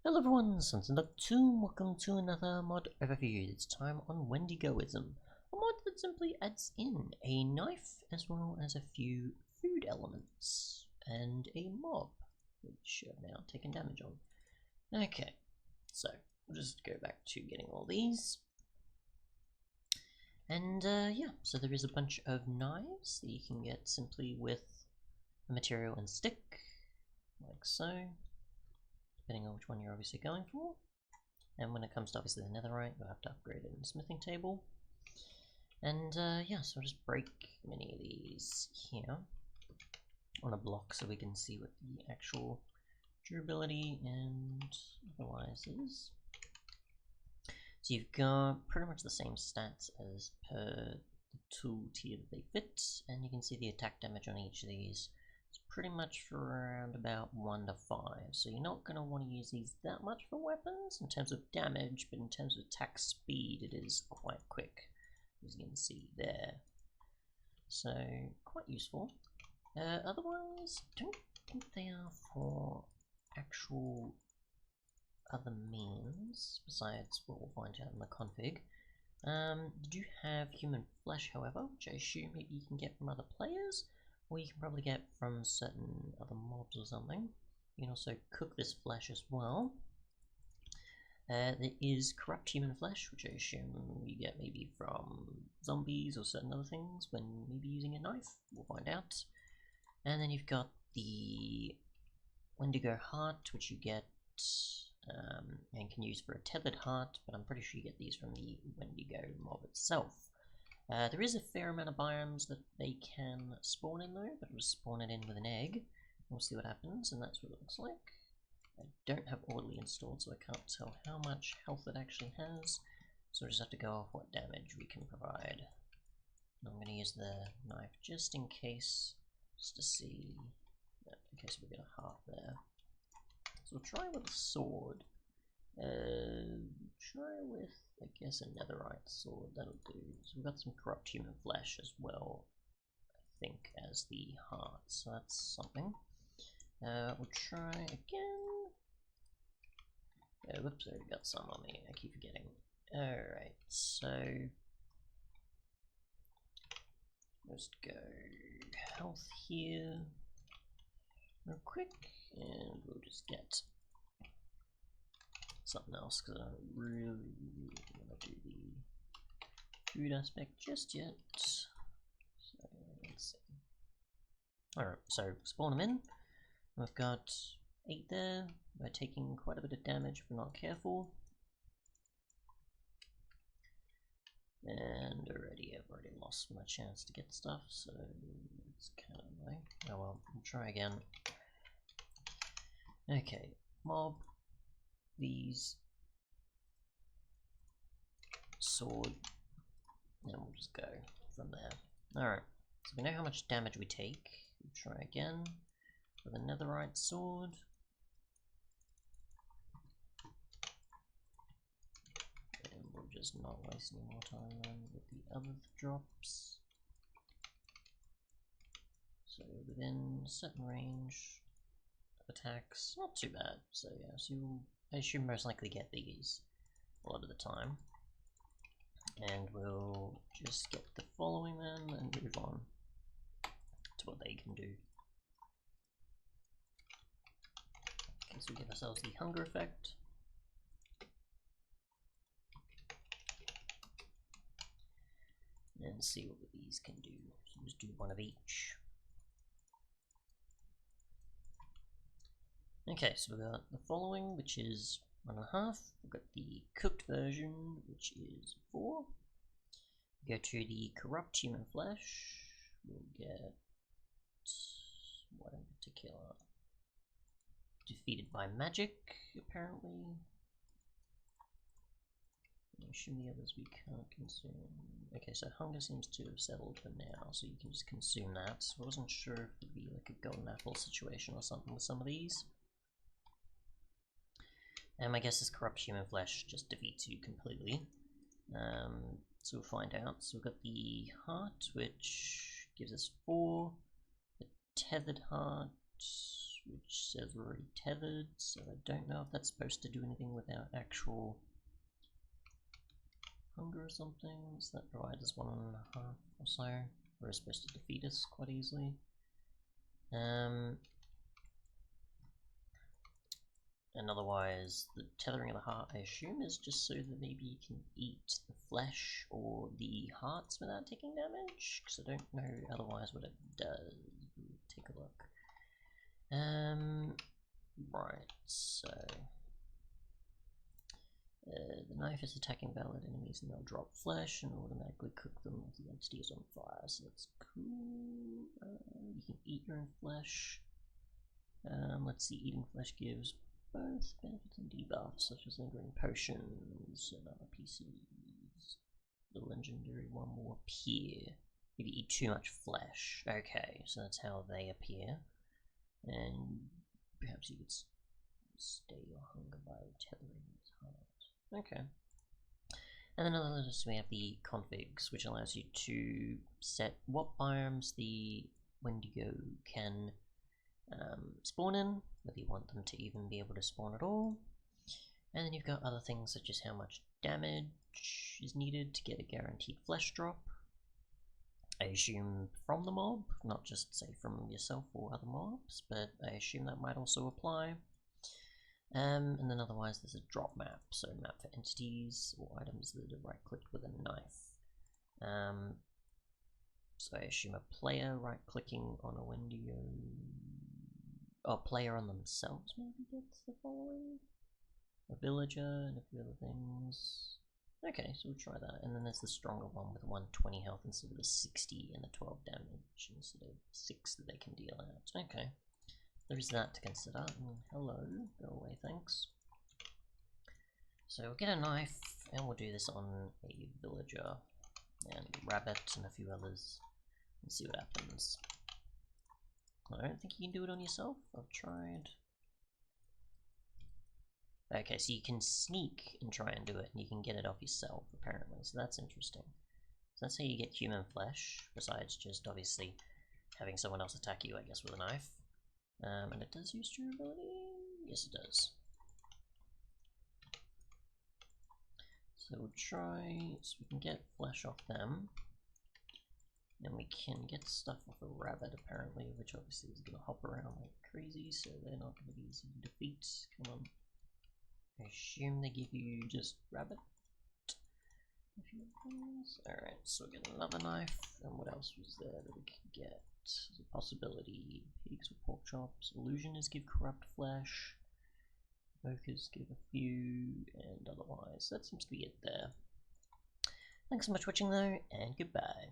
Hello everyone, Untitled, welcome to another mod overview. This time on Wendigoism, a mod that simply adds in a knife as well as a few food elements and a mob, which I've now taken damage on. Okay, so we'll just go back to getting all these. And yeah, so there is a bunch of knives that you can get simply with a material and stick, like so. Depending on which one you're obviously going for. And when it comes to obviously the netherite, you'll have to upgrade it in the smithing table. And yeah, so I'll just break many of these here on a block so we can see what the actual durability and otherwise is. So you've got pretty much the same stats as per the tool tier that they fit, and you can see the attack damage on each of these. Pretty much for around about 1 to 5, so you're not going to want to use these that much for weapons in terms of damage, but in terms of attack speed it is quite quick, as you can see there. So quite useful. Otherwise, don't think they are for actual other means besides what we'll find out in the config. You do have human flesh, however, which I assume maybe you can get from other players. Or you can probably get from certain other mobs or something. You can also cook this flesh as well. There is corrupt human flesh, which I assume you get maybe from zombies or certain other things when maybe using a knife. We'll find out. And then you've got the Wendigo Heart, which you get and can use for a tethered heart, but I'm pretty sure you get these from the Wendigo mob itself. There is a fair amount of biomes that they can spawn in though, but we'll spawn it in with an egg. We'll see what happens, and that's what it looks like. I don't have orderly installed, so I can't tell how much health it actually has, so we'll just have to go off what damage we can provide. And I'm going to use the knife just in case, just to see, in case we get a heart there. So we'll try with a sword. Try with, I guess, a netherite sword, that'll do. So we've got some corrupt human flesh as well, I think, as the heart, so that's something. We'll try again. Oh, whoops, I already got some on me, I keep forgetting. Alright, so let's go health here real quick, and we'll just get something else because I don't really want to do the food aspect just yet. So let's see. Alright, so spawn them in. We've got 8 there. We're taking quite a bit of damage if we're not careful. And I've already lost my chance to get stuff, so it's kind of annoying. Oh well, we'll try again. Okay, mob. These sword, and we'll just go from there. Alright, so we know how much damage we take. We'll try again with a netherite sword. And we'll just not waste any more time then with the other drops. So within a certain range of attacks, not too bad. So yeah, so I should most likely get these a lot of the time. And we'll just get the following then and move on to what they can do. Okay, so we give ourselves the hunger effect. And see what these can do. So just do one of each. Okay, so we've got the following, which is 1.5. We've got the cooked version, which is 4. Go to the corrupt human flesh. We'll get what in particular? Defeated by magic, apparently. I assume the others we can't consume. Okay, so hunger seems to have settled for now, so you can just consume that. So I wasn't sure if it would be like a golden apple situation or something with some of these. And my guess is corrupt human flesh just defeats you completely. So we'll find out. So we've got the heart, which gives us 4. The tethered heart, which says we're already tethered, so I don't know if that's supposed to do anything with our actual hunger or something. So that provides us 1.5 or so. We're supposed to defeat us quite easily. And otherwise, the tethering of the heart, I assume, is just so that maybe you can eat the flesh or the hearts without taking damage, because I don't know otherwise what it does. Take a look. Right, so the knife is attacking valid enemies and they'll drop flesh and automatically cook them if the entity is on fire, so that's cool. You can eat your own flesh. Let's see, eating flesh gives both benefits and debuffs, such as lingering potions and other pieces. The legendary one will appear if you eat too much flesh. Okay, so that's how they appear. And perhaps you could stay your hunger by tethering his heart. Okay. And then other list we have the configs, which allows you to set what biomes the Wendigo can spawn in, whether you want them to even be able to spawn at all. And then you've got other things such as how much damage is needed to get a guaranteed flesh drop. I assume from the mob, not just say from yourself or other mobs, but I assume that might also apply. And then otherwise there's a drop map, so map for entities or items that are right clicked with a knife. So I assume a player right clicking on a Wendigo, or player on themselves maybe gets the following. A villager and a few other things. Okay, so we'll try that. And then there's the stronger one with 120 health instead of the 60 and the 12 damage instead of 6 that they can deal out. Okay, there is that to consider. And hello, go away, thanks. So we'll get a knife and we'll do this on a villager and rabbit and a few others and see what happens. I don't think you can do it on yourself. I've tried. Okay, so you can sneak and try and do it, and you can get it off yourself, apparently, so that's interesting. So that's how you get human flesh, besides just, obviously, having someone else attack you, I guess, with a knife. And it does use durability? Yes, it does. So we'll try, so we can get flesh off them. And we can get stuff off a rabbit, apparently, which obviously is going to hop around like crazy, so they're not going to be easy to defeat. Come on. I assume they give you just rabbit. Alright, so we'll get another knife. And what else was there that we could get? There's a possibility. Pigs with pork chops. Illusionists give corrupt flesh. Evokers give a few. And otherwise, that seems to be it there. Thanks so much for watching though, and goodbye.